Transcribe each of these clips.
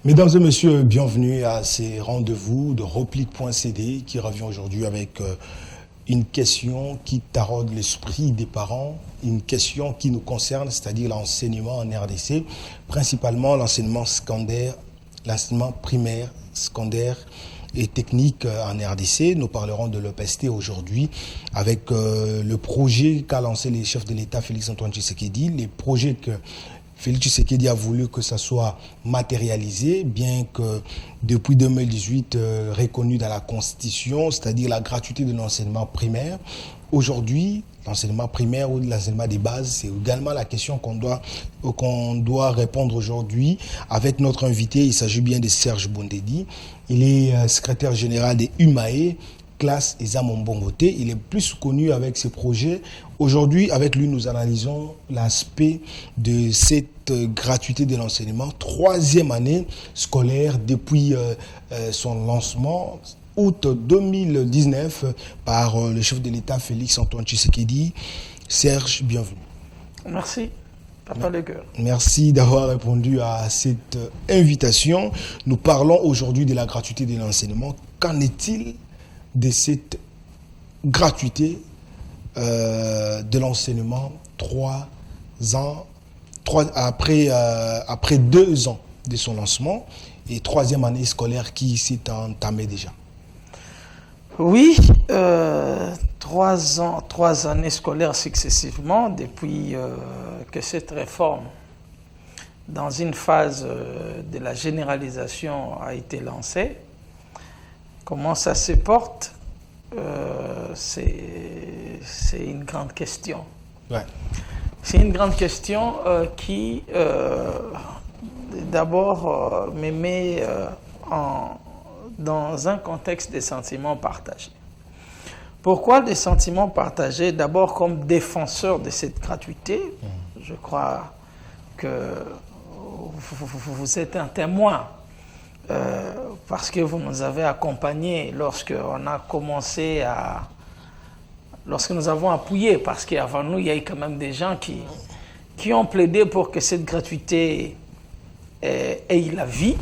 Mesdames et messieurs, bienvenue à ces rendez-vous de Replique.cd qui revient aujourd'hui avec une question qui taraude l'esprit des parents, une question qui nous concerne, c'est-à-dire l'enseignement en RDC, principalement l'enseignement secondaire, l'enseignement primaire, secondaire et technique en RDC. Nous parlerons de l'EPST aujourd'hui avec le projet qu'a lancé les chefs de l'État Félix-Antoine Tshisekedi, les projets que Félix Tshisekedi a voulu que ça soit matérialisé, bien que depuis 2018 reconnu dans la Constitution, c'est-à-dire la gratuité de l'enseignement primaire. Aujourd'hui, l'enseignement primaire ou l'enseignement des bases, c'est également la question qu'on doit répondre aujourd'hui avec notre invité. Il s'agit bien de Serge Bondedi. Il est secrétaire général des UMAE, classe Ezamon-Bongote. Il est plus connu avec ses projets. Aujourd'hui, avec lui, nous analysons l'aspect de cette gratuité de l'enseignement. 3e année scolaire depuis son lancement, août 2019, par le chef de l'État Félix-Antoine Tshisekedi. Serge, bienvenue. Merci, Papa Le Cœur. Merci d'avoir répondu à cette invitation. Nous parlons aujourd'hui de la gratuité de l'enseignement. Qu'en est-il de cette gratuité de l'enseignement 3 ans, après 2 ans de son lancement et 3e année scolaire qui s'est entamée déjà? Oui, 3 années scolaires successivement depuis que cette réforme, dans une phase de la généralisation, a été lancée. Comment ça se porte, c'est une grande question. Ouais. C'est une grande question qui, d'abord, me met dans un contexte des sentiments partagés. Pourquoi des sentiments partagés? D'abord, comme défenseur de cette gratuité, je crois que vous êtes un témoin. Parce que vous nous avez accompagnés lorsque nous avons appuyé, parce qu'avant nous, il y a eu quand même des gens qui ont plaidé pour que cette gratuité ait la vie.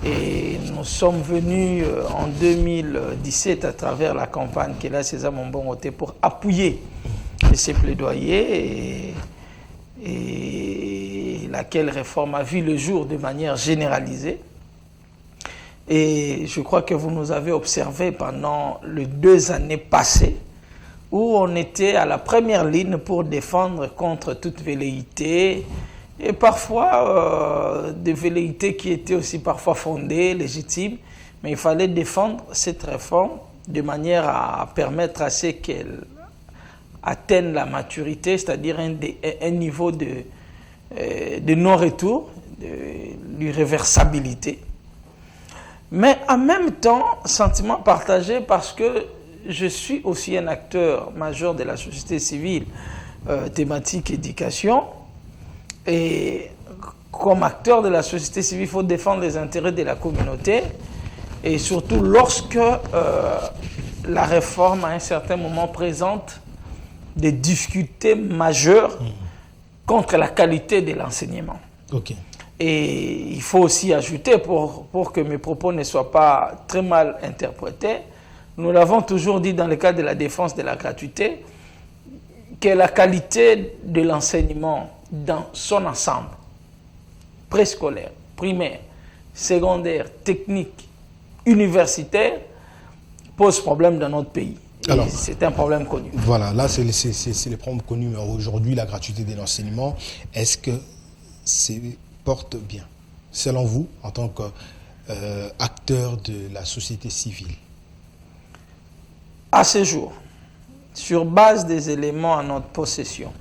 Et nous sommes venus en 2017 à travers la campagne Classe Ezamon-Bongote pour appuyer ces plaidoyers et laquelle réforme a vu le jour de manière généralisée. Et je crois que vous nous avez observé pendant les 2 années passées où on était à la première ligne pour défendre contre toute velléité et parfois des velléités qui étaient aussi parfois fondées, légitimes, mais il fallait défendre cette réforme de manière à permettre à ce qu'elle atteigne la maturité, c'est-à-dire un niveau de non-retour, l'irréversibilité. Mais en même temps, sentiment partagé parce que je suis aussi un acteur majeur de la société civile thématique éducation. Et comme acteur de la société civile, il faut défendre les intérêts de la communauté. Et surtout lorsque la réforme, à un certain moment, présente des difficultés majeures contre la qualité de l'enseignement. Ok. Et il faut aussi ajouter, pour que mes propos ne soient pas très mal interprétés, nous l'avons toujours dit dans le cadre de la défense de la gratuité, que la qualité de l'enseignement dans son ensemble, préscolaire, primaire, secondaire, technique, universitaire, pose problème dans notre pays. Alors, c'est un problème connu. Voilà, là c'est le problème connu. Mais aujourd'hui, la gratuité de l'enseignement, est-ce que c'est porte bien, selon vous, en tant qu'acteur de la société civile? À ce jour, sur base des éléments à notre possession,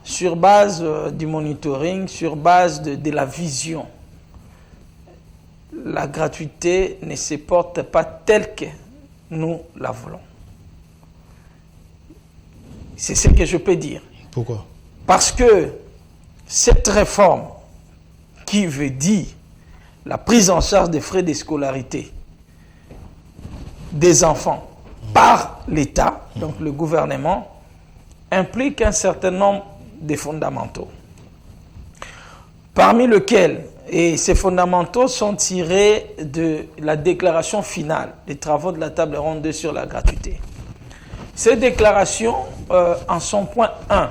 sur base du monitoring, sur base de la vision, la gratuité ne se porte pas telle que nous la voulons. C'est ce que je peux dire. Pourquoi? Parce que cette réforme qui veut dire la prise en charge des frais de scolarité des enfants par l'État, donc le gouvernement, implique un certain nombre de fondamentaux. Parmi lesquels Et ces fondamentaux sont tirés de la déclaration finale des travaux de la table ronde 2 sur la gratuité. Ces déclarations, en son point 1,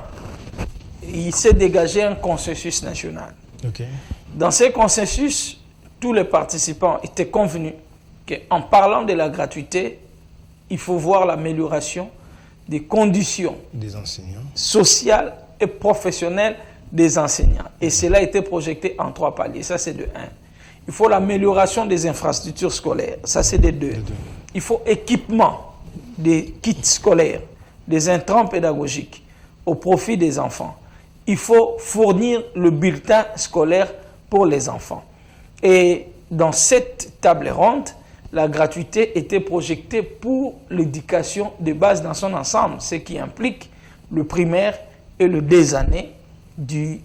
il s'est dégagé un consensus national. Ok. Dans ce consensus, tous les participants étaient convenus qu'en parlant de la gratuité, il faut voir l'amélioration des conditions Des enseignants. sociales et professionnelles des enseignants. Et cela a été projeté en 3 paliers. Ça, c'est de 1. Il faut l'amélioration des infrastructures scolaires. Ça, c'est de 2. Il faut équipement des kits scolaires, des intrants pédagogiques au profit des enfants. Il faut fournir le bulletin scolaire pour les enfants. Et dans cette table ronde, la gratuité était projetée pour l'éducation de base dans son ensemble, ce qui implique le primaire et le 2 années du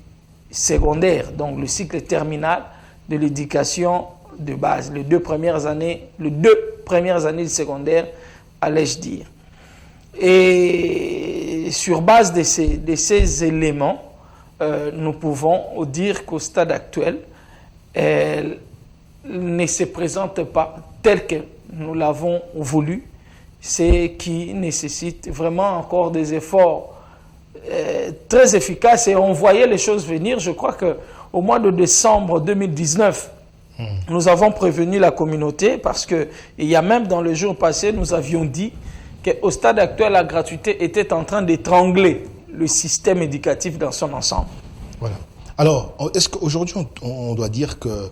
secondaire, donc le cycle terminal de l'éducation de base, les 2 premières années du secondaire, allais-je dire. Et sur base de ces éléments, nous pouvons dire qu'au stade actuel, elle ne se présente pas tel que nous l'avons voulu, ce qui nécessite vraiment encore des efforts très efficaces, et on voyait les choses venir. Je crois qu'au mois de décembre 2019, nous avons prévenu la communauté, parce qu'il y a même dans le jour passé, nous avions dit qu'au stade actuel, la gratuité était en train d'étrangler le système éducatif dans son ensemble. Voilà. Alors, est-ce qu'aujourd'hui, on doit dire qu'il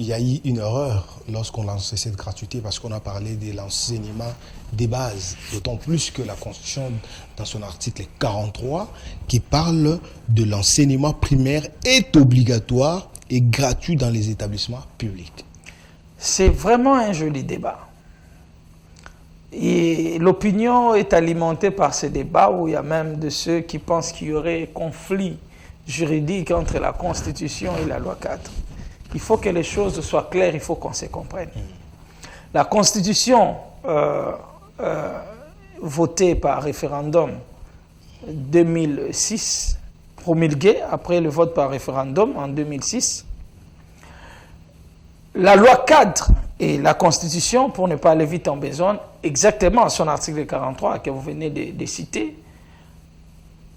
y a eu une erreur lorsqu'on lançait cette gratuité, parce qu'on a parlé de l'enseignement des bases, d'autant plus que la Constitution, dans son article 43, qui parle de l'enseignement primaire, est obligatoire et gratuit dans les établissements publics. C'est vraiment un joli débat. Et l'opinion est alimentée par ces débats, où il y a même de ceux qui pensent qu'il y aurait conflit juridique entre la Constitution et la loi 4. Il faut que les choses soient claires, il faut qu'on se comprenne. La Constitution votée par référendum 2006, promulguée après le vote par référendum en 2006, la loi cadre et la Constitution, pour ne pas aller vite en besogne, exactement à son article 43 que vous venez de citer,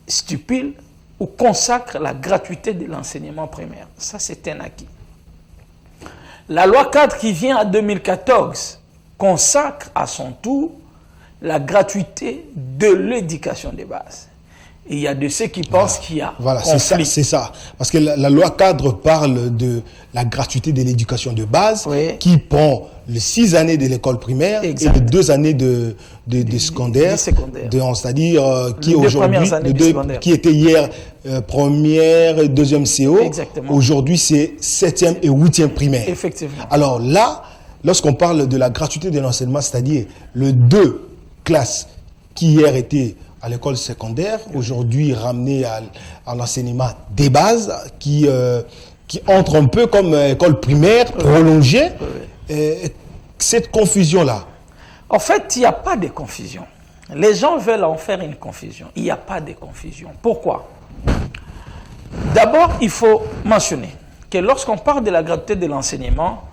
stipule ou consacre la gratuité de l'enseignement primaire. Ça, c'est un acquis. La loi cadre qui vient en 2014 consacre à son tour la gratuité de l'éducation de base. Et il y a de ceux qui pensent qu'il y a conflit. C'est ça. Parce que la loi cadre parle de la gratuité de l'éducation de base, oui, qui prend les 6 années de l'école primaire, exact, et les 2 années de secondaire. C'est-à-dire qui aujourd'hui, qui était hier première et deuxième CO, aujourd'hui c'est 7e et 8e primaire. Effectivement. Alors là, lorsqu'on parle de la gratuité de l'enseignement, c'est-à-dire les 2 classes qui hier étaient à l'école secondaire, aujourd'hui ramené à l'enseignement des bases, qui entre un peu comme école primaire prolongée. Cette confusion-là. En fait, il n'y a pas de confusion. Les gens veulent en faire une confusion. Il n'y a pas de confusion. Pourquoi? D'abord, il faut mentionner que lorsqu'on parle de la gratuité de l'enseignement,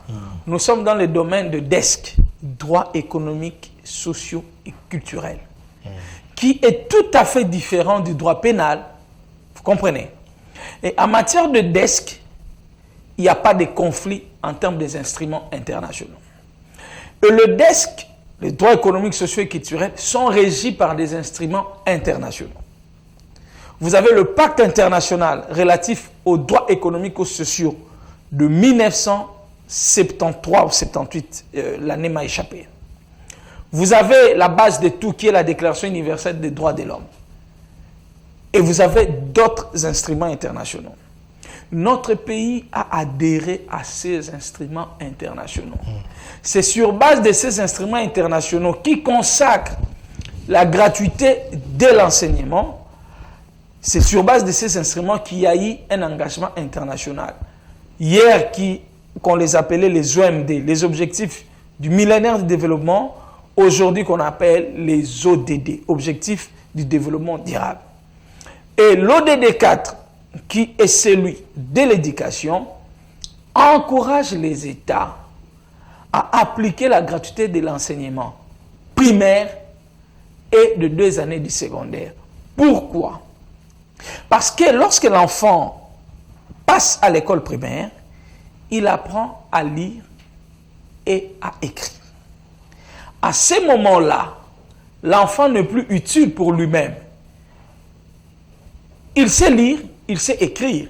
nous sommes dans le domaine de DESC, droit économique, socio et culturel, qui est tout à fait différent du droit pénal. Vous comprenez? Et en matière de DESC, il n'y a pas de conflit en termes des instruments internationaux. Et le DESC, les droits économiques, sociaux et culturels, sont régis par des instruments internationaux. Vous avez le pacte international relatif aux droits économiques et sociaux de 1973 ou 78, l'année m'a échappé. Vous avez la base de tout qui est la Déclaration universelle des droits de l'homme. Et vous avez d'autres instruments internationaux. Notre pays a adhéré à ces instruments internationaux. C'est sur base de ces instruments internationaux qui consacrent la gratuité de l'enseignement. C'est sur base de ces instruments qu'il y a eu un engagement international. Hier, qu'on les appelait les OMD, les objectifs du millénaire de développement, aujourd'hui qu'on appelle les ODD, objectifs du développement durable. Et l'ODD 4, qui est celui de l'éducation, encourage les États à appliquer la gratuité de l'enseignement primaire et de 2 années du secondaire. Pourquoi? Parce que lorsque l'enfant passe à l'école primaire, il apprend à lire et à écrire. À ce moment-là, l'enfant n'est plus utile pour lui-même. Il sait lire, il sait écrire.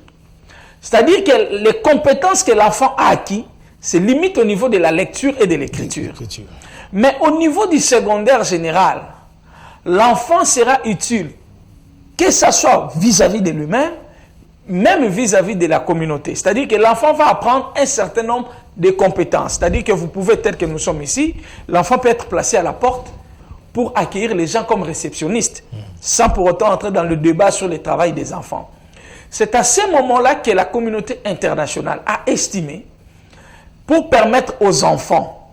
C'est-à-dire que les compétences que l'enfant a acquises, c'est limite au niveau de la lecture et de l'écriture. Mais au niveau du secondaire général, l'enfant sera utile, que ce soit vis-à-vis de lui-même, même vis-à-vis de la communauté. C'est-à-dire que l'enfant va apprendre un certain nombre de compétences. C'est-à-dire que vous pouvez, tel que nous sommes ici, l'enfant peut être placé à la porte pour accueillir les gens comme réceptionnistes, sans pour autant entrer dans le débat sur le travail des enfants. C'est à ce moment-là que la communauté internationale a estimé, pour permettre aux enfants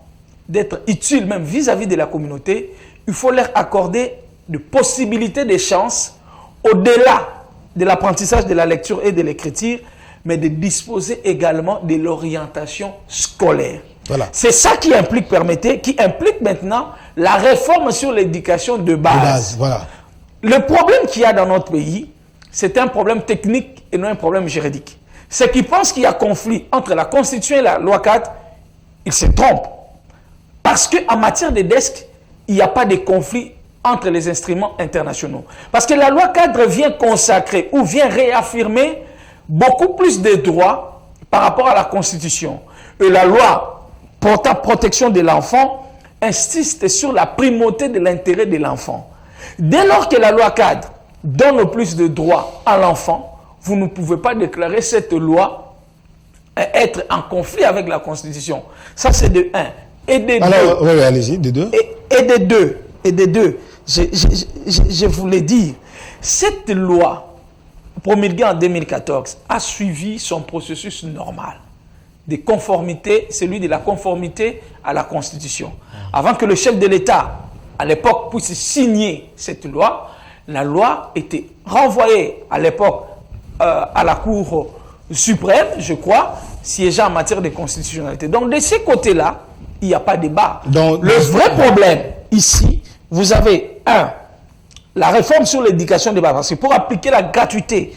d'être utiles même vis-à-vis de la communauté, il faut leur accorder de possibilités, de chances, au-delà de l'apprentissage de la lecture et de l'écriture, mais de disposer également de l'orientation scolaire. Voilà. C'est ça qui implique maintenant la réforme sur l'éducation de base. Voilà. Le problème qu'il y a dans notre pays, c'est un problème technique et non un problème juridique. Ceux qui pensent qu'il y a conflit entre la Constitution et la loi 4, ils se trompent. Parce qu'en matière de desk, il n'y a pas de conflit entre les instruments internationaux. Parce que la loi 4 vient consacrer ou vient réaffirmer beaucoup plus de droits par rapport à la Constitution. Et la loi portant protection de l'enfant insiste sur la primauté de l'intérêt de l'enfant. Dès lors que la loi 4 donne plus de droits à l'enfant, vous ne pouvez pas déclarer cette loi être en conflit avec la Constitution. Ça, c'est de 1. Et de 2. Alors, oui, allez-y, de 2. Et de 2. Je voulais dire, cette loi promulguée en 2014 a suivi son processus normal de conformité, celui de la conformité à la Constitution. Avant que le chef de l'État, à l'époque, puisse signer cette loi, la loi était renvoyée à l'époque à la Cour suprême, je crois, siégeant en matière de constitutionnalité. Donc, de ce côté-là, il n'y a pas de débat. Le vrai problème, ici, vous avez, la réforme sur l'éducation de base. Parce que pour appliquer la gratuité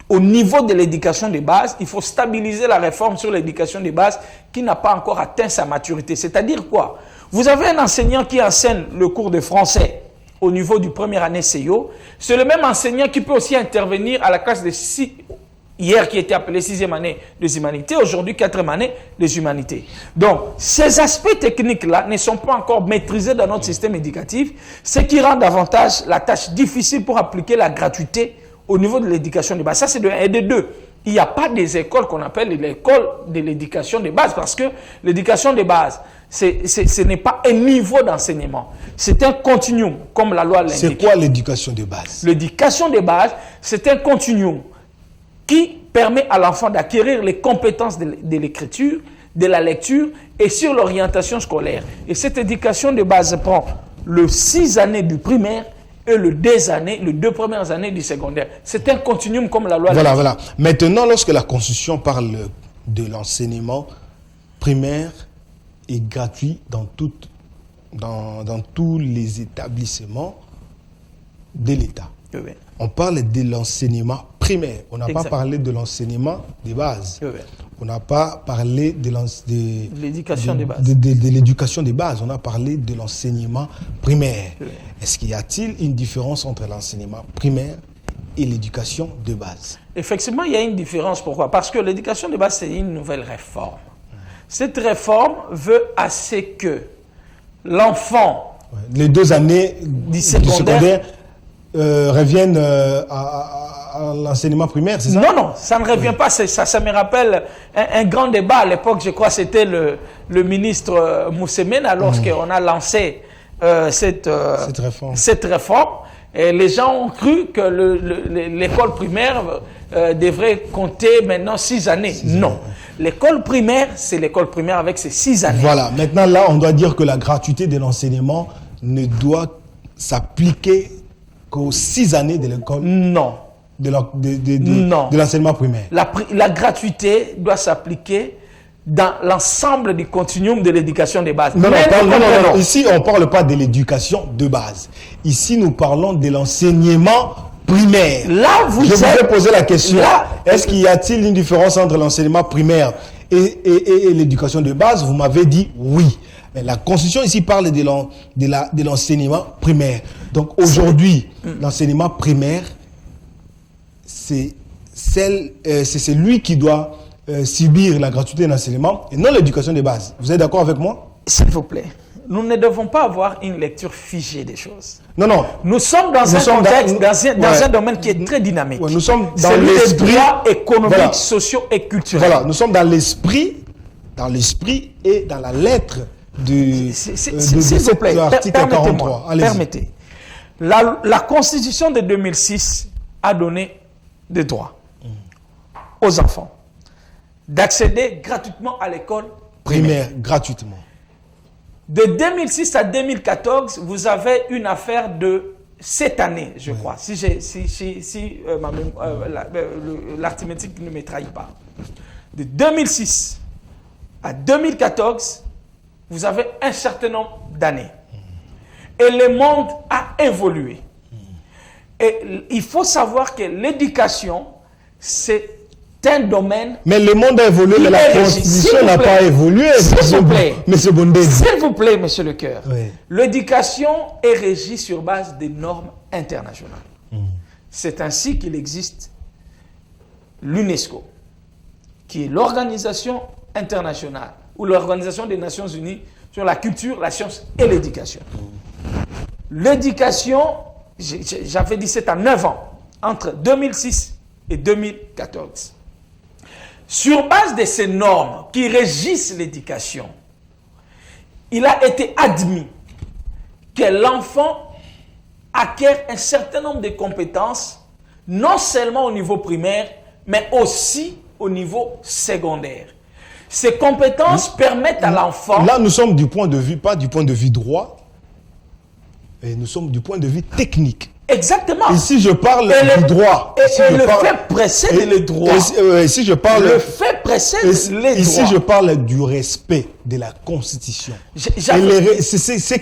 au niveau de l'éducation de base, il faut stabiliser la réforme sur l'éducation de base qui n'a pas encore atteint sa maturité. C'est-à-dire quoi? Vous avez un enseignant qui enseigne le cours de français au niveau du première année CIO, c'est le même enseignant qui peut aussi intervenir à la classe de hier qui était appelée 6e année des humanités, aujourd'hui 4e année des humanités. Donc, ces aspects techniques-là ne sont pas encore maîtrisés dans notre système éducatif, ce qui rend davantage la tâche difficile pour appliquer la gratuité au niveau de l'éducation de base. Ça, c'est de 1 et de 2. Il n'y a pas des écoles qu'on appelle l'école de l'éducation de base, parce que l'éducation de base, ce n'est pas un niveau d'enseignement. C'est un continuum, comme la loi l'indique. C'est quoi l'éducation de base? L'éducation de base, c'est un continuum qui permet à l'enfant d'acquérir les compétences de l'écriture, de la lecture et sur l'orientation scolaire. Et cette éducation de base prend le 6 années du primaire et les 2 premières années du secondaire. C'est un continuum comme la loi l'indique. Voilà. Maintenant, lorsque la Constitution parle de l'enseignement primaire et gratuit dans tous les établissements de l'État. Oui. On parle de l'enseignement primaire. On n'a pas parlé de l'enseignement de base. Oui. On n'a pas parlé de l'éducation de base. De l'éducation de base. On a parlé de l'enseignement primaire. Oui. Est-ce qu'il y a-t-il une différence entre l'enseignement primaire et l'éducation de base? Effectivement, il y a une différence. Pourquoi? Parce que l'éducation de base, c'est une nouvelle réforme. Cette réforme veut à ce que l'enfant... Les 2 années du secondaire reviennent à l'enseignement primaire, c'est ça? Non, ça ne revient pas. Ça me rappelle un grand débat à l'époque, je crois que c'était le ministre Moussemena lorsqu'on a lancé cette réforme. Et les gens ont cru que l'école primaire devrait compter maintenant 6 années. Non. L'école primaire, c'est l'école primaire avec ses 6 années. Voilà. Maintenant, là, on doit dire que la gratuité de l'enseignement ne doit s'appliquer qu'aux 6 années de l'école. Non. Non. de l'enseignement primaire. La gratuité doit s'appliquer dans l'ensemble du continuum de l'éducation de base. Non. Ici, on ne parle pas de l'éducation de base. Ici, nous parlons de l'enseignement primaire. Là, je vous ai posé la question, est-ce qu'il y a-t-il une différence entre l'enseignement primaire et l'éducation de base? Vous m'avez dit oui. Mais la Constitution ici parle de l'enseignement primaire. Donc aujourd'hui, l'enseignement primaire, c'est celui qui doit subir la gratuité de l'enseignement et non l'éducation de base. Vous êtes d'accord avec moi? S'il vous plaît, nous ne devons pas avoir une lecture figée des choses. Non. Nous sommes dans un contexte, dans un domaine qui est très dynamique. Ouais, nous sommes dans l'esprit des droits économiques, sociaux et culturels. Voilà, nous sommes dans l'esprit et dans la lettre de cet article 43. Permettez. La Constitution de 2006 a donné des droits aux enfants d'accéder gratuitement à l'école primaire. Gratuitement. De 2006 à 2014, vous avez une affaire de cette année, je crois, si l'arithmétique ne me trahit pas. De 2006 à 2014, vous avez un certain nombre d'années. Et le monde a évolué. Et il faut savoir que l'éducation, c'est un domaine... Mais le monde a évolué, mais la Constitution n'a pas évolué. S'il vous plaît. Monsieur Bondé. S'il vous plaît, monsieur Le Cœur. Oui. L'éducation est régie sur base des normes internationales. C'est ainsi qu'il existe l'UNESCO, qui est l'organisation internationale, ou l'Organisation des Nations Unies sur la culture, la science et l'éducation. L'éducation, j'avais dit c'est à 9 ans, entre 2006 et 2014. Sur base de ces normes qui régissent l'éducation, il a été admis que l'enfant acquiert un certain nombre de compétences, non seulement au niveau primaire, mais aussi au niveau secondaire. Ces compétences permettent à l'enfant... Là, nous sommes du point de vue, pas du point de vue droit, et nous sommes du point de vue technique. Exactement. Ici, je parle du droit. Fait précède le droit. Ici, je parle... Le fait précède les droits. Ici, je parle du respect de la Constitution. C'est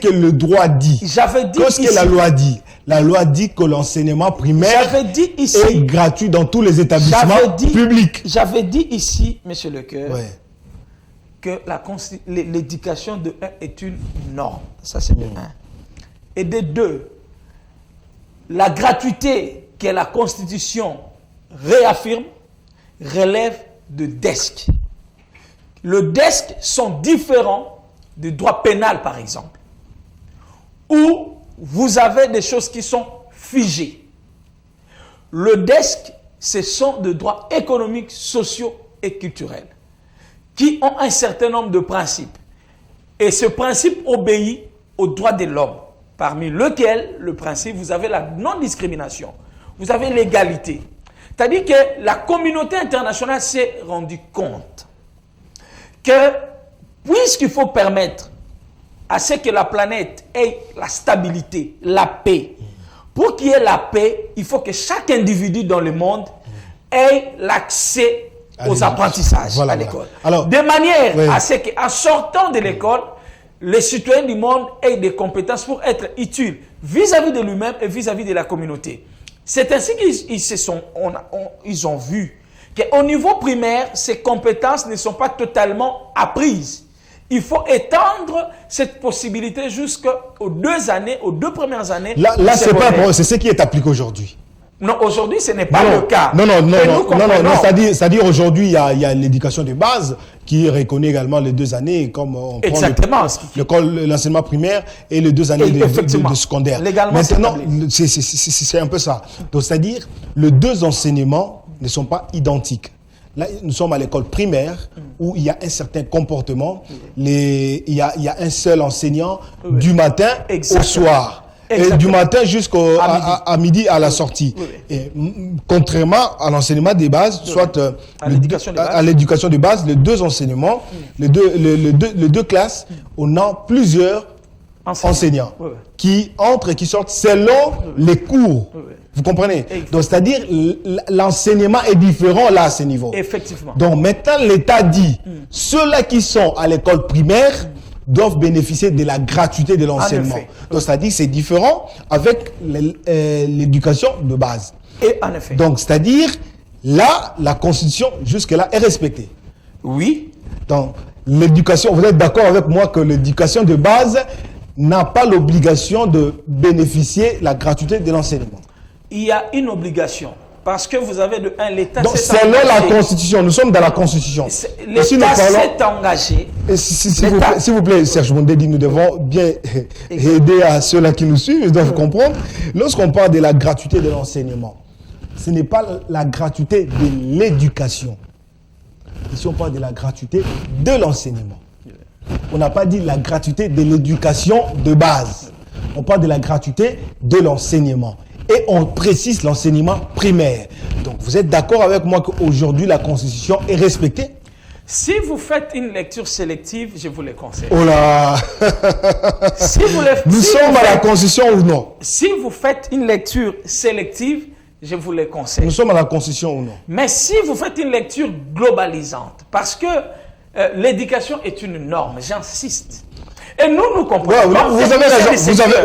que le droit dit. Qu'est-ce que la loi dit? La loi dit que l'enseignement primaire est gratuit dans tous les établissements publics. J'avais dit ici, monsieur Le Cœur, que l'éducation de 1 est une norme. Ça, c'est de 1. Et de 2, la gratuité que la Constitution réaffirme relève de DESC. Le DESC sont différents du droit pénal, par exemple, où vous avez des choses qui sont figées. Le DESC, ce sont des droits économiques, sociaux et culturels qui ont un certain nombre de principes. Et ce principe obéit aux droits de l'homme, parmi lesquels, le principe, vous avez la non-discrimination, vous avez l'égalité. C'est-à-dire que la communauté internationale s'est rendue compte que, puisqu'il faut permettre à ce que la planète ait la stabilité, la paix, pour qu'il y ait la paix, il faut que chaque individu dans le monde ait l'accès aux apprentissages à l'école. De manière à ce qu'en sortant de l'école, les citoyens du monde aient des compétences pour être utiles vis-à-vis de lui-même et vis-à-vis de la communauté. C'est ainsi qu'ils ont vu qu'au niveau primaire, ces compétences ne sont pas totalement apprises. Il faut étendre cette possibilité jusqu'aux 2 années, aux 2 premières années. Là c'est ce qui est appliqué aujourd'hui. Non, aujourd'hui, ce n'est pas le cas. Non, c'est-à-dire aujourd'hui, il y a l'éducation de base qui reconnaît également les 2 années, comme on prend l'enseignement primaire et les 2 années de secondaire. Légalement, maintenant, c'est un peu ça. Donc, c'est-à-dire, les 2 enseignements ne sont pas identiques. Là, nous sommes à l'école primaire où il y a un certain comportement. Il y a un seul enseignant du matin au soir. Et du matin jusqu'à midi à la sortie. Et, contrairement à l'enseignement des bases, soit à l'éducation de base, les 2 enseignements, les deux classes, on a plusieurs enseignants qui entrent et qui sortent selon les cours. Vous comprenez? Donc, c'est-à-dire, l'enseignement est différent là à ce niveau. Effectivement. Donc, maintenant, l'État dit, ceux-là qui sont à l'école primaire doivent bénéficier de la gratuité de l'enseignement. Donc, c'est-à-dire, c'est différent avec l'éducation de base. Et en effet. Donc, c'est-à-dire, là, la Constitution, jusque-là, est respectée. Oui. Donc, l'éducation, vous êtes d'accord avec moi que l'éducation de base n'a pas l'obligation de bénéficier de la gratuité de l'enseignement. Il y a une obligation. Parce que vous avez de un, l'État donc, s'est selon la Constitution, nous sommes dans la Constitution. L'État s'est engagé. S'il vous plaît, Serge Mondedi, nous devons bien aider à ceux-là qui nous suivent, ils doivent comprendre. Lorsqu'on parle de la gratuité de l'enseignement, ce n'est pas la gratuité de l'éducation. Ici, on parle de la gratuité de l'enseignement. On n'a pas dit la gratuité de l'éducation de base. On parle de la gratuité de l'enseignement. Et on précise l'enseignement primaire. Donc, vous êtes d'accord avec moi qu'aujourd'hui, la Constitution est respectée? Si vous faites une lecture sélective, je vous le conseille. Oh là Nous sommes à la Constitution ou non? Si vous faites une lecture sélective, je vous le conseille. Nous sommes à la Constitution ou non? Mais si vous faites une lecture globalisante, parce que l'éducation est une norme, j'insiste. Et nous comprenons. Ouais,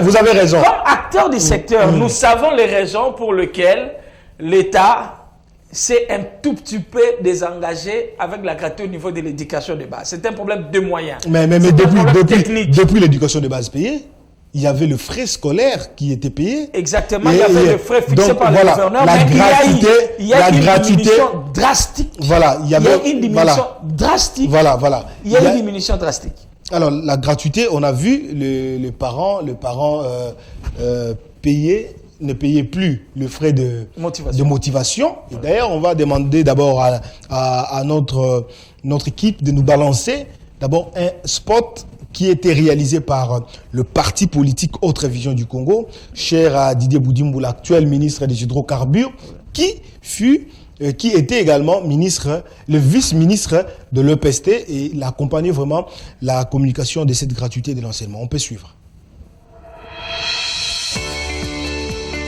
vous avez raison. Comme acteurs du secteur, nous savons les raisons pour lesquelles l'État s'est un tout petit peu désengagé avec la gratuité au niveau de l'éducation de base. C'est un problème de moyens. Mais depuis l'éducation de base payée, il y avait le frais scolaire qui était payé. Exactement, il y avait le frais fixé par le gouverneur. Il y a une diminution drastique. Voilà, il y a une diminution drastique. Voilà. Il y a une diminution drastique. Alors, la gratuité, on a vu le parent ne payait plus le frais de motivation. Et d'ailleurs, on va demander d'abord à notre équipe de nous balancer d'abord un spot qui était réalisé par le parti politique Autre Vision du Congo, cher à Didier Boudimboula, l'actuel ministre des Hydrocarbures, qui était également le vice-ministre de l'EPST, et il a accompagné vraiment la communication de cette gratuité de l'enseignement. On peut suivre.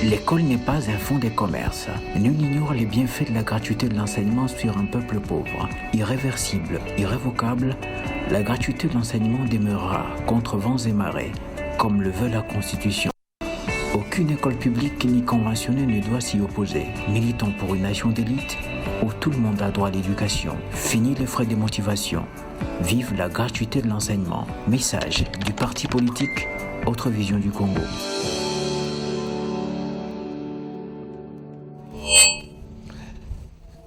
L'école n'est pas un fonds de commerce. Nul n'ignore les bienfaits de la gratuité de l'enseignement sur un peuple pauvre. Irréversible, irrévocable, la gratuité de l'enseignement demeurera contre vents et marées, comme le veut la Constitution. Aucune école publique ni conventionnelle ne doit s'y opposer. Militons pour une nation d'élite où tout le monde a droit à l'éducation. Fini les frais de motivation. Vive la gratuité de l'enseignement. Message du parti politique Autre Vision du Congo.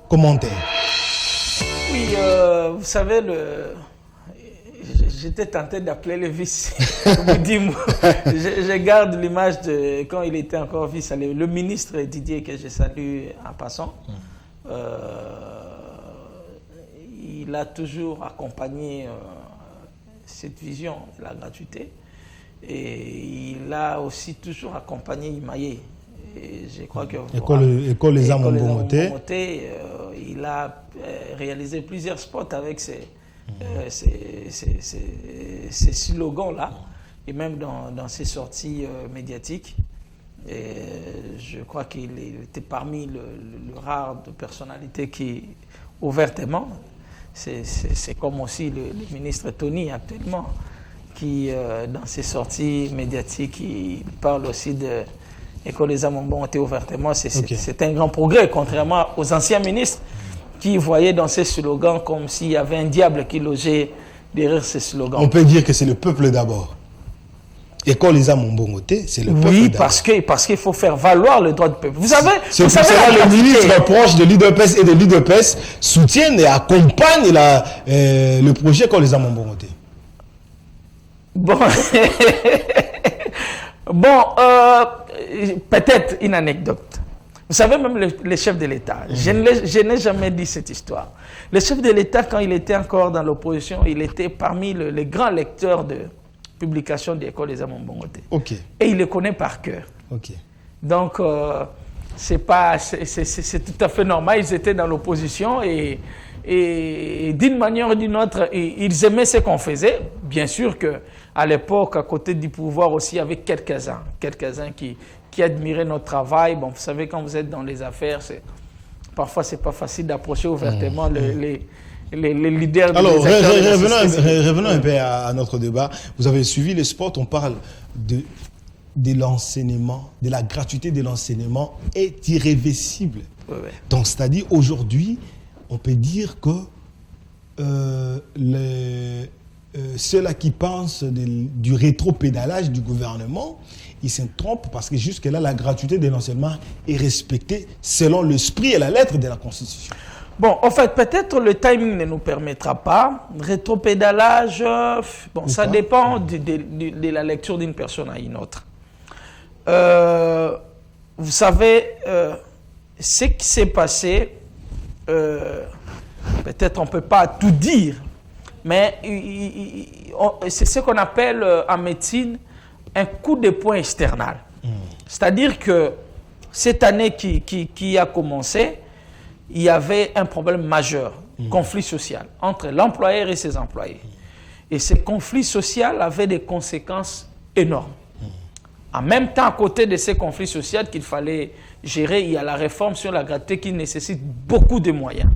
Commentaire. Oui, vous savez, j'étais tenté d'appeler le vice. je garde l'image de quand il était encore vice, le ministre Didier, que je salue en passant. Il a toujours accompagné cette vision de la gratuité. Et il a aussi toujours accompagné Imaye. Et je crois que École les âmes Mbongoté. Il a réalisé plusieurs spots avec ces slogans-là, et même dans ses sorties médiatiques. Et je crois qu'il était parmi le rare de personnalités qui, ouvertement, c'est comme aussi le ministre Tony actuellement, qui, dans ses sorties médiatiques, il parle aussi de École des âmes Mbongoté ouvertement. C'est un grand progrès, contrairement aux anciens ministres qui voyaient dans ces slogans comme s'il y avait un diable qui logeait derrière ces slogans. On peut dire que c'est le peuple d'abord. École des âmes Mbongoté, c'est le peuple d'abord. Oui, parce qu'il faut faire valoir le droit du peuple. Vous savez, le ministre proche de l'UDPS et de l'UDPS soutiennent et accompagnent le projet École des âmes Mbongoté. Bon, peut-être une anecdote. Vous savez, même le chef de l'État, je n'ai jamais dit cette histoire. Le chef de l'État, quand il était encore dans l'opposition, il était parmi les grands lecteurs de publications de l'École des âmes Mbongoté. Et il le connaît par cœur. Donc, c'est tout à fait normal. Ils étaient dans l'opposition et Et d'une manière ou d'une autre, ils aimaient ce qu'on faisait. Bien sûr qu'à l'époque, à côté du pouvoir aussi, il y avait quelques-uns qui admiraient notre travail. Bon, vous savez, quand vous êtes dans les affaires, parfois, ce n'est pas facile d'approcher ouvertement les leaders de Alors, revenons un oui. peu à notre débat. Vous avez suivi le sport, on parle de l'enseignement, de la gratuité de l'enseignement est irréversible. Oui, oui. Donc, c'est-à-dire, aujourd'hui, on peut dire que ceux-là qui pensent du rétropédalage du gouvernement, ils se trompent parce que jusque-là, la gratuité de l'enseignement est respectée selon l'esprit et la lettre de la Constitution. Bon, en fait, peut-être le timing ne nous permettra pas. Rétropédalage, bon, ça dépend de la lecture d'une personne à une autre. Vous savez, ce qui s'est passé, peut-être on ne peut pas tout dire, mais c'est ce qu'on appelle en médecine un coup de poing external. C'est-à-dire que cette année qui a commencé, il y avait un problème majeur, conflit social, entre l'employeur et ses employés. Et ce conflit social avait des conséquences énormes. En même temps, à côté de ces conflits sociaux qu'il fallait gérer, il y a la réforme sur la gratuité qui nécessite beaucoup de moyens.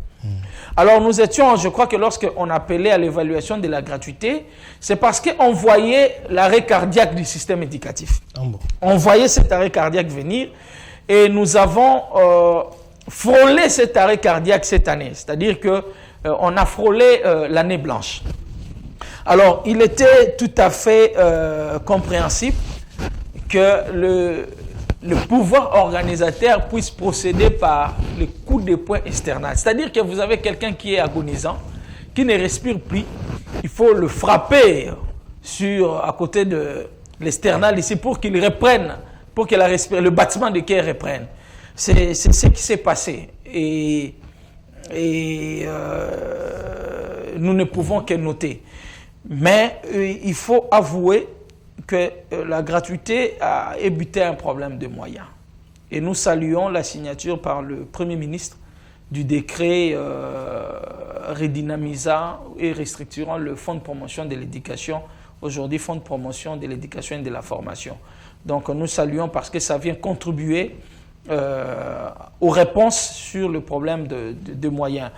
Alors nous étions, je crois que lorsqu'on appelait à l'évaluation de la gratuité, c'est parce qu'on voyait l'arrêt cardiaque du système éducatif. On voyait cet arrêt cardiaque venir et nous avons frôlé cet arrêt cardiaque cette année. C'est-à-dire qu'on a frôlé l'année blanche. Alors il était tout à fait compréhensible que le pouvoir organisateur puisse procéder par le coup de poing external. C'est-à-dire que vous avez quelqu'un qui est agonisant, qui ne respire plus, il faut le frapper à côté de l'external ici pour qu'il reprenne, pour que le battement de cœur reprenne. C'est ce qui s'est passé. Et nous ne pouvons que noter. Mais il faut avouer que la gratuité a ébuté un problème de moyens. Et nous saluons la signature par le Premier ministre du décret redynamisant et restructurant le Fonds de promotion de l'éducation, aujourd'hui Fonds de promotion de l'éducation et de la formation. Donc nous saluons parce que ça vient contribuer aux réponses sur le problème de moyens.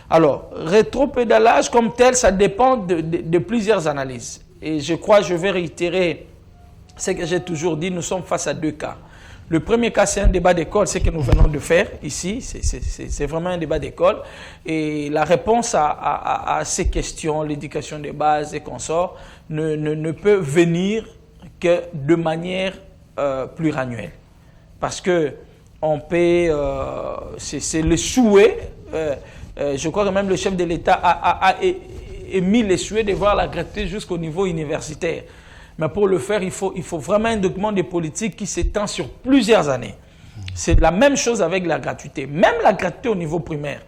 Alors, rétropédalage comme tel, ça dépend de plusieurs analyses. Et je crois, je vais réitérer ce que j'ai toujours dit, nous sommes face à deux cas. Le premier cas, c'est un débat d'école, ce que nous venons de faire ici, c'est vraiment un débat d'école. Et la réponse à ces questions, l'éducation de base et consorts, ne peut venir que de manière pluriannuelle. Parce que on peut, c'est le souhait, je crois que même le chef de l'État a émis le souhait de voir la gratuité jusqu'au niveau universitaire. Mais pour le faire, il faut vraiment un document de politique qui s'étend sur plusieurs années. C'est la même chose avec la gratuité. Même la gratuité au niveau primaire,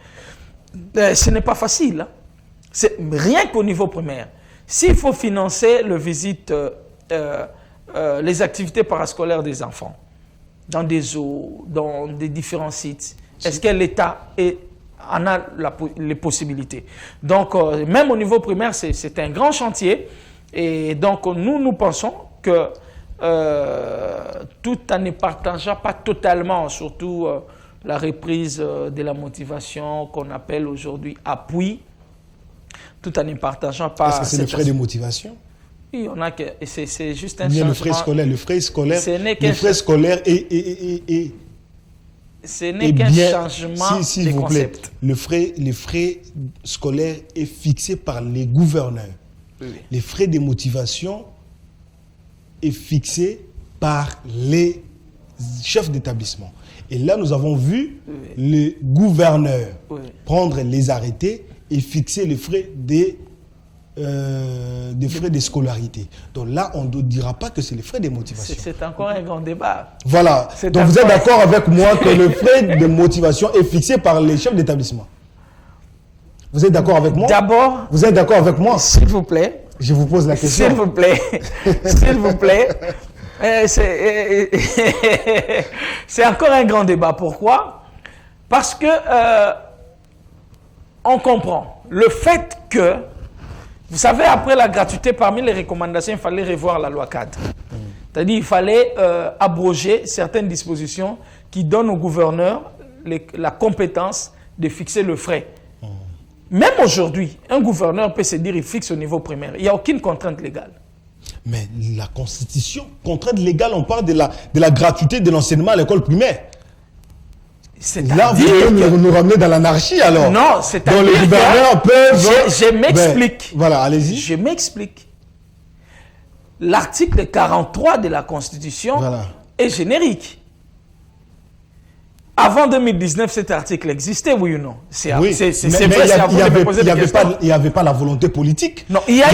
ce n'est pas facile. Hein. C'est rien qu'au niveau primaire. S'il faut financer les activités parascolaires des enfants, dans des zoos, dans des différents sites, est-ce que l'État en a les possibilités? Donc, même au niveau primaire, c'est un grand chantier. Et donc, nous pensons que tout en ne partageant pas totalement, surtout la reprise de la motivation qu'on appelle aujourd'hui appui, tout en ne partageant pas... Est-ce que c'est le frais de motivation? Oui, on a que... C'est juste un changement. Le frais scolaire est... Ce n'est qu'un changement de concept. Les frais scolaires est fixé par les gouverneurs. Oui. Les frais de motivation est fixé par les chefs d'établissement. Et là, nous avons vu les gouverneurs prendre les arrêtés et fixer les frais des frais de scolarité. Donc là, on ne dira pas que c'est les frais de motivation. C'est encore un grand débat. Voilà. Donc vous êtes d'accord avec moi que le frais de motivation est fixé par les chefs d'établissement? Vous êtes d'accord avec moi? D'abord... Vous êtes d'accord avec moi? S'il vous plaît. Je vous pose la question. S'il vous plaît. S'il vous plaît. C'est encore un grand débat. Pourquoi? Parce que on comprend. Le fait que, vous savez, après la gratuité, parmi les recommandations, il fallait revoir la loi cadre. C'est-à-dire qu'il fallait abroger certaines dispositions qui donnent au gouverneur la compétence de fixer le frais. Même aujourd'hui, un gouverneur peut se dire qu'il fixe au niveau primaire. Il n'y a aucune contrainte légale. Mais la Constitution, contrainte légale, on parle de la gratuité de l'enseignement à l'école primaire. Là, vous pouvez nous ramener dans l'anarchie alors. Non, c'est-à-dire donc les gouverneurs peuvent... Je m'explique. Voilà, allez-y. Je m'explique. L'article 43 de la Constitution est générique. Avant 2019, cet article existait, oui ou non? C'est vrai, c'est à vous de me poser des questions. Il n'y avait pas la volonté politique. Non, il y a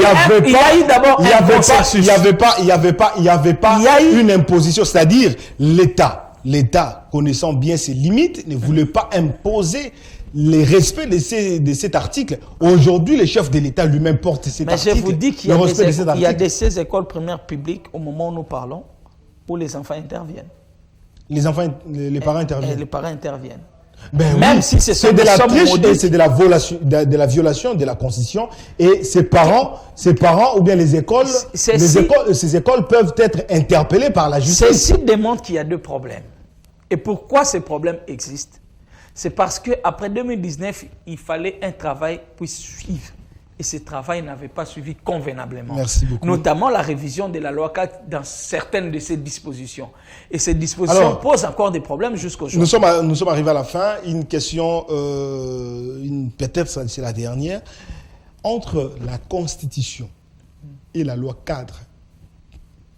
eu d'abord un consensus. Il n'y avait pas une imposition, c'est-à-dire l'État, connaissant bien ses limites, ne voulait pas imposer les respects de cet article. Aujourd'hui, le chef de l'État lui-même porte cet article. Mais je vous dis qu'il y a ces écoles primaires publiques, au moment où nous parlons, où les enfants interviennent. Les parents interviennent. Les parents interviennent. Ben même oui, si c'est de la triche et c'est de la violation de la Constitution. Et ces parents ou bien les écoles, ces écoles peuvent être interpellées par la justice. Ceci démontre qu'il y a deux problèmes. Et pourquoi ces problèmes existent? C'est parce qu'après 2019, il fallait un travail pour suivre. Et ce travail n'avait pas suivi convenablement. Merci beaucoup. Notamment la révision de la loi 4 dans certaines de ces dispositions. Et ces dispositions posent encore des problèmes jusqu'aujourd'hui. Nous sommes arrivés à la fin. Une question, peut-être c'est la dernière. Entre la Constitution et la loi cadre,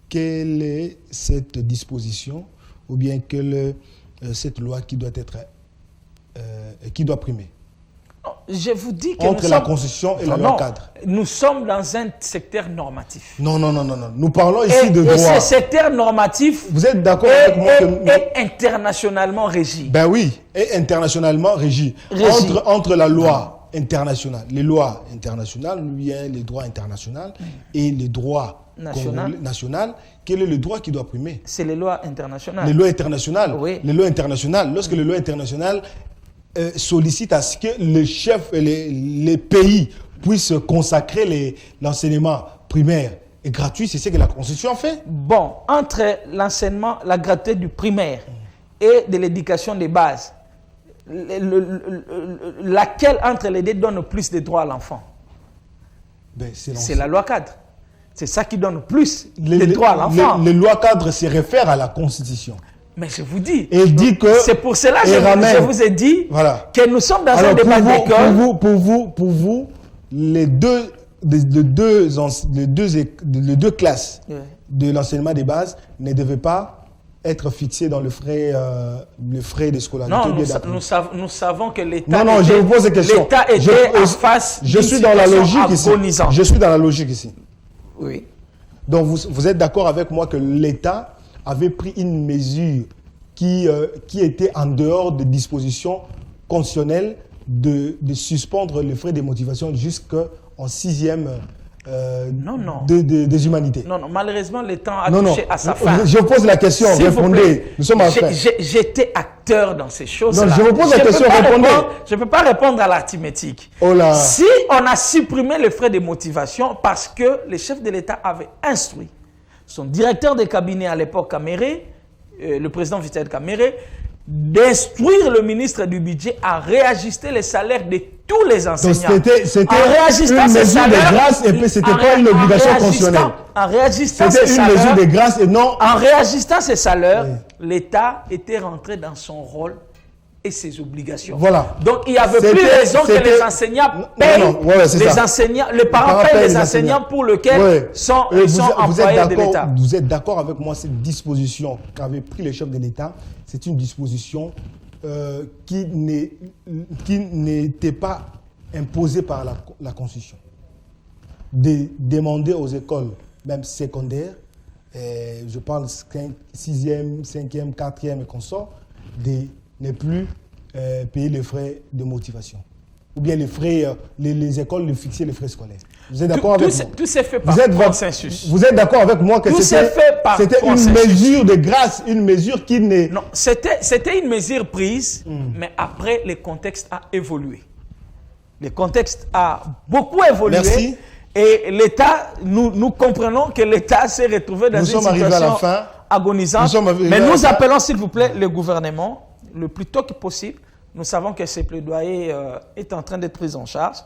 quelle est cette disposition ou bien quelle est cette loi qui doit être qui doit primer? Je vous dis que entre la Constitution et la loi cadre. Nous sommes dans un secteur normatif. Non. Nous parlons ici de droit. Et ce secteur normatif vous êtes d'accord avec moi est internationalement régi. Ben oui, est internationalement régi. Entre la loi internationale, les lois internationales, les droits internationaux et les droits national, quel est le droit qui doit primer? C'est les lois internationales. Les lois internationales. Oui. Les lois internationales. Lorsque les lois internationales sollicitent à ce que les chefs, les pays puissent consacrer l'enseignement primaire et gratuit, c'est ce que la Constitution fait. Bon, entre l'enseignement, la gratuité du primaire et de l'éducation de base, laquelle entre les deux donne plus de droits à l'enfant? C'est la loi cadre. C'est ça qui donne plus de droits à l'enfant. Les lois cadres se réfèrent à la Constitution. Mais je vous dis, c'est pour cela que je vous ai dit que nous sommes dans un débat d'école. Pour vous, les deux classes de l'enseignement des bases ne devaient pas être fixées dans le frais de scolarité. Non, nous savons que l'État je vous pose des questions. L'État était en face je suis dans la logique ici. Je suis dans la logique ici. Oui. Donc vous êtes d'accord avec moi que l'État avait pris une mesure qui était en dehors des dispositions constitutionnelles de suspendre les frais de motivation jusqu'en 6e des humanités. Non, malheureusement, le temps a touché à sa fin. Je vous pose la question, répondez. Nous sommes en fin. J'étais acteur dans ces choses-là. Non, je vous pose la question, répondez. Je ne peux pas répondre à l'arithmétique. Si on a supprimé les frais de motivation parce que le chef de l'État avait instruit son directeur de cabinet à l'époque, Caméré, le président Vital Caméré, d'instruire le ministre du budget à réajuster les salaires de tous les enseignants. C'était une mesure de grâce et puis c'était pas une obligation constitutionnelle. En réajustant ces salaires, c'était une mesure de grâce et non. En réajustant ces salaires, l'État était rentré dans son rôle et ses obligations. Voilà. Donc il n'y avait plus raison que les enseignants payent les parents payent les enseignants pour lesquels sont employés de l'État. Vous êtes d'accord avec moi, cette disposition qu'avait pris le chef de l'État, c'est une disposition qui n'était pas imposée par la Constitution. De demander aux écoles, même secondaires, je parle 6e, 5e, 4e et consorts, de ne plus payer les frais de motivation. Ou bien les frais, les écoles de fixer les frais scolaires. Vous êtes d'accord avec moi? Tout s'est fait par consensus. Vous êtes d'accord avec moi que c'était une mesure de grâce, une mesure qui n'est... Non, c'était une mesure prise, mais après, le contexte a évolué. Le contexte a beaucoup évolué. Merci. Et l'État, nous comprenons que l'État s'est retrouvé dans une situation agonisante. Mais nous appelons, s'il vous plaît, le gouvernement, le plus tôt que possible. Nous savons que ce plaidoyer est en train d'être pris en charge.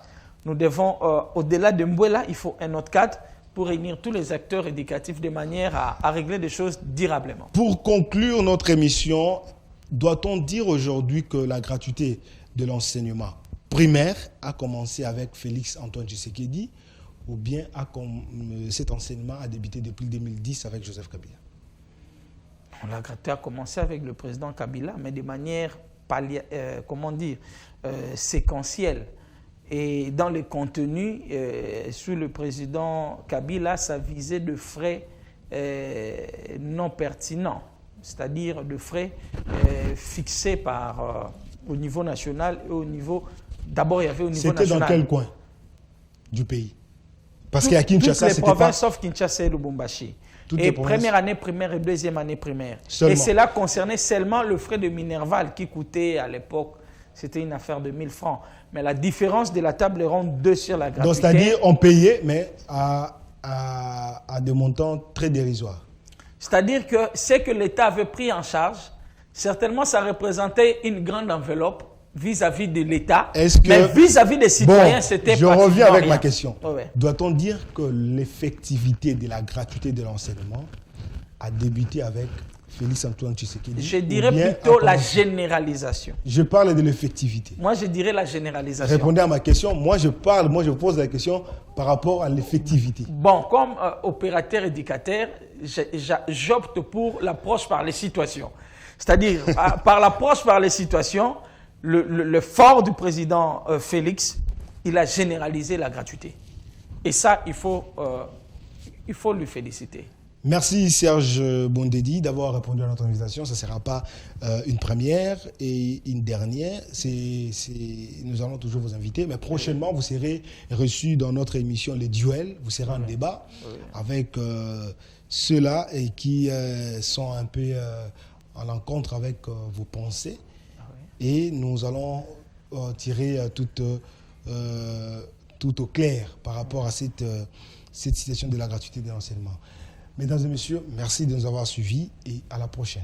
Nous devons, au-delà de Mbouela, il faut un autre cadre pour réunir tous les acteurs éducatifs de manière à régler des choses durablement. Pour conclure notre émission, doit-on dire aujourd'hui que la gratuité de l'enseignement primaire a commencé avec Félix Antoine Tshisekedi ou bien cet enseignement a débuté depuis 2010 avec Joseph Kabila? La gratuité a commencé avec le président Kabila, mais de manière séquentielle. Et dans les contenus, sous le président Kabila, ça visait de frais non pertinents, c'est-à-dire de frais fixés au niveau national et au niveau... D'abord, il y avait au niveau national. C'était dans quel coin du pays? Parce qu'à Kinshasa, c'était pas... Toutes les provinces sauf Kinshasa et Lubumbashi. Et première année primaire et deuxième année primaire. Seulement. Et cela concernait seulement le frais de Minerval qui coûtait à l'époque, c'était une affaire de 1000 francs. Mais la différence de la table ronde 2 sur la gratuité... Donc c'est-à-dire on payait, mais à des montants très dérisoires. C'est-à-dire que ce que l'État avait pris en charge, certainement ça représentait une grande enveloppe vis-à-vis de l'État, mais vis-à-vis des citoyens, c'était je reviens avec rien. Ma question. Oh ouais. Doit-on dire que l'effectivité de la gratuité de l'enseignement a débuté avec Félix Antoine Tshisekedi? Je dirais plutôt la généralisation. Je parle de l'effectivité. Moi, je dirais la généralisation. Répondez à ma question. Moi, je pose la question par rapport à l'effectivité. Bon, comme opérateur éducateur, j'opte pour l'approche par les situations. C'est-à-dire, par l'approche par les situations, le fort du président Félix, il a généralisé la gratuité. Et ça, il faut lui féliciter. Merci Serge Bondedi d'avoir répondu à notre invitation. Ça ne sera pas une première et une dernière. Nous allons toujours vous inviter. Mais prochainement, vous serez reçus dans notre émission Les Duels. Vous serez en débat avec ceux-là et qui sont un peu en encontre avec vos pensées. Et nous allons tirer tout au clair par rapport à cette situation de la gratuité de l'enseignement. Mesdames et messieurs, merci de nous avoir suivis et à la prochaine.